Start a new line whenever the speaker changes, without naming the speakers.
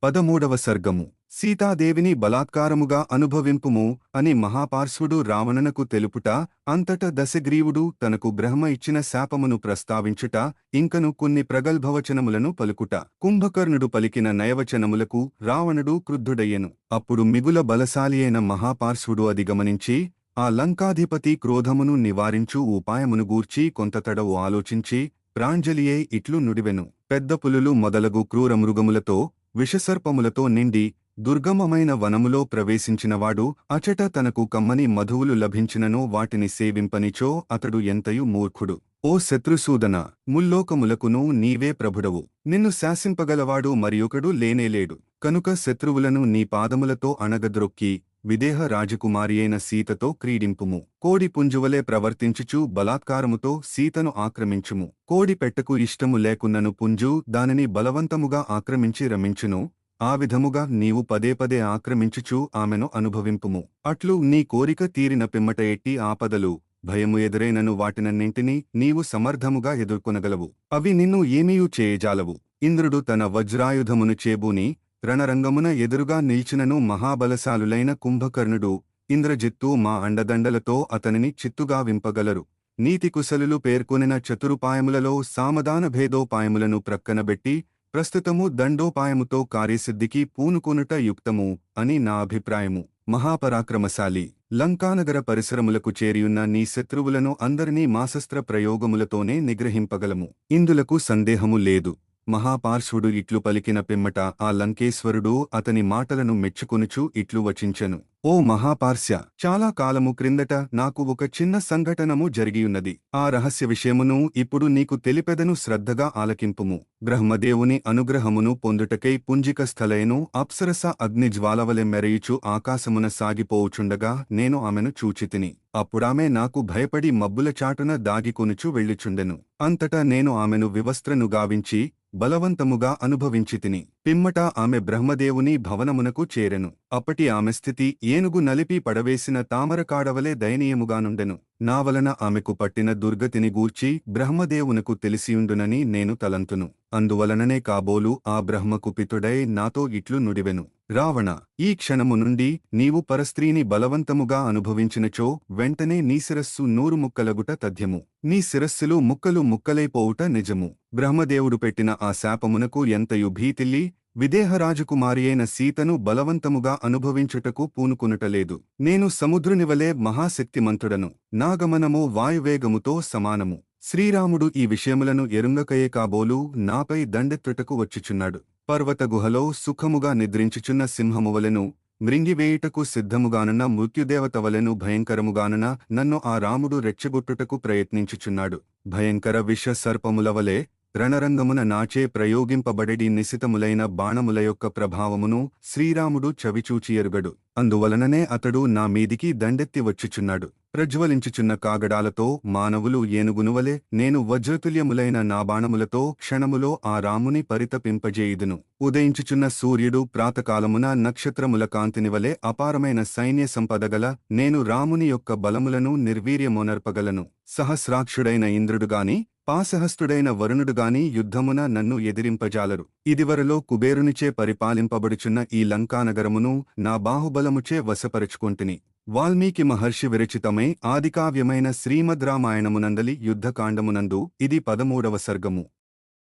13వ సర్గము సీతాదేవిని బలాత్కారముగా అనుభవింపుము అని మహాపార్శ్వుడు రావణనకు తెలుపుట, అంతట దశగ్రీవుడు తనకు బ్రహ్మ ఇచ్చిన శాపమును ప్రస్తావించుట, ఇంకను కొన్ని ప్రగల్భవచనములను పలుకుట. కుంభకర్ణుడు పలికిన నయవచనములకు రావణుడు క్రుద్ధుడయ్యెను. అప్పుడు మిగుల బలశాలియైన మహాపార్శ్వుడు అది గమనించి, ఆ లంకాధిపతి క్రోధమును నివారించు ఉపాయమును గూర్చి కొంతతడవు ఆలోచించి ప్రాంజలియే ఇట్లు నుడివెను. పెద్ద పులులు మొదలగు క్రూర మృగములతో విషసర్పములతో నిండి దుర్గమమైన వనములో ప్రవేశించినవాడు అచట తనకు కమ్మని మధువులు లభించిననో వాటిని సేవింపనిచో అతడు ఎంతయు మూర్ఖుడు. ఓ శత్రుసూదన, ముల్లోకములకును నీవే ప్రభుడవు. నిన్ను శాసింపగలవాడు మరియొకడు లేనేలేడు. కనుక శత్రువులను నీ పాదములతో అణగద్రొక్కి విదేహ రాజకుమారియైన సీతతో క్రీడింపుము. కోడి పుంజువలే ప్రవర్తించుచు బలాత్కారముతో సీతను ఆక్రమించుము. కోడి పెట్టకు ఇష్టము లేకున్నను పుంజు దానిని బలవంతముగా ఆక్రమించి రమించును. ఆ విధముగా నీవు పదే పదే ఆక్రమించుచూ ఆమెను అనుభవింపుము. అట్లు నీ కోరిక తీరిన పిమ్మట ఎట్టి ఆపదలు భయము ఎదురైనను వాటినన్నింటినీ నీవు సమర్థముగా ఎదుర్కొనగలవు. అవి నిన్ను ఏమీయూ చేయజాలవు. ఇంద్రుడు తన వజ్రాయుధమును చేబూని రణరంగమున ఎదురుగా నిల్చినను మహాబలశాలులైన కుంభకర్ణుడు ఇంద్రజిత్తు మా అండదండలతో అతనిని చిత్తుగా వింపగలరు. నీతికుశలులు పేర్కొనిన చతురుపాయములలో సామధాన భేదోపాయములను ప్రక్కనబెట్టి ప్రస్తుతము దండోపాయముతో కార్యసిద్ధికి పూనుకొనుట యుక్తము అని నా అభిప్రాయము. మహాపరాక్రమశాలి, లంకానగర పరిసరములకు చేరియున్న నీ శత్రువులను అందరినీ మాశస్త్ర ప్రయోగములతోనే నిగ్రహింపగలము. ఇందులకు సందేహము లేదు. మహాపార్శ్వుడు ఇట్లు పలికిన పిమ్మట ఆ లంకేశ్వరుడు అతని మాటలను మెచ్చుకొనుచు ఇట్లు వచించెను. ఓ మహాపార్శ్య, చాలా కాలము క్రిందట నాకు ఒక చిన్న సంఘటనము జరిగియున్నది. ఆ రహస్య విషయమును ఇప్పుడు నీకు తెలిపెదను, శ్రద్ధగా ఆలకింపుము. బ్రహ్మదేవుని అనుగ్రహమును పొందుటకై పుంజిక స్థలైను అప్సరస అగ్నిజ్వాలవలె మెరయుచు ఆకాశమున సాగిపోవుచుండగా నేను ఆమెను చూచితిని. అప్పుడామె నాకు భయపడి మబ్బుల చాటున దాగికొనుచు వెళ్ళుచుండెను. అంతటా నేను ఆమెను వివస్త్రను గావించి బలవంతముగా అనుభవించితిని. పిమ్మట ఆమె బ్రహ్మదేవుని భవనమునకు చేరెను. అప్పటి ఆమె స్థితి ఏనుగు నలిపి పడవేసిన తామరకాడవలే దయనీయముగానుండెను. నా వలన ఆమెకు పట్టిన దుర్గతిని గూర్చి బ్రహ్మదేవునకు తెలిసియుండునని నేను తలంతును. అందువలననే కాబోలు ఆ బ్రహ్మకుపితుడై నాతో ఇట్లు నుడివెను. రావణ, ఈ క్షణము నుండి నీవు పరస్త్రీని బలవంతముగా అనుభవించినచో వెంటనే నీ శిరస్సు 100 ముక్కలగుట తథ్యము. నీ శిరస్సులు ముక్కలు ముక్కలైపోవుట నిజము. బ్రహ్మదేవుడు పెట్టిన ఆ శాపమునకు ఎంతయు భీతిల్లి విదేహరాజకుమారియైన సీతను బలవంతముగా అనుభవించుటకు పూనుకొనుటలేదు. నేను సముద్రునివలే మహాశక్తిమంతుడను. నా గమనము వాయువేగముతో సమానము. శ్రీరాముడు ఈ విషయములను ఎరుంగకయే కాబోలు నాపై దండెత్తుటకు వచ్చుచున్నాడు. పర్వత గుహలో సుఖముగా నిద్రించుచున్న సింహమువలెను, మృంగివేయుటకు సిద్ధముగానున్న మృత్యుదేవతవలెను భయంకరముగానున నన్ను ఆ రాముడు రెచ్చగొట్టుటకు ప్రయత్నించుచున్నాడు. భయంకర విష సర్పములవలే రణరంగమున నాచే ప్రయోగింపబడెడి నిశితములైన బాణముల యొక్క ప్రభావమును శ్రీరాముడు చవిచూచి ఎరుగడు. అందువలననే అతడు నా మీదికి దండెత్తి వచ్చుచున్నాడు. ప్రజ్వలించుచున్న కాగడాలతో మానవులు ఏనుగునువలే నేను వజ్రతుల్యములైన నా బాణములతో క్షణములో ఆ రాముని పరితపింపజేయుదును. ఉదయించుచున్న సూర్యుడు ప్రాతకాలమున నక్షత్రముల కాంతినివలే అపారమైన సైన్య సంపదగల నేను రాముని యొక్క బలములను నిర్వీర్యమోనర్పగలను. సహస్రాక్షుడైన ఇంద్రుడుగాని పాశహస్తుడైన వరుణుడుగాని యుద్ధమున నన్ను ఎదిరింపజాలరు. ఇదివరలో కుబేరునిచే పరిపాలింపబడుచున్న ఈ లంకానగరమును నా బాహుబలముచే వశపరుచుకొంటిని. వాల్మీకి మహర్షి విరచితమై ఆదికావ్యమైన శ్రీమద్ రామాయణమునందలి యుద్ధకాండమునందు ఇది 13వ సర్గము.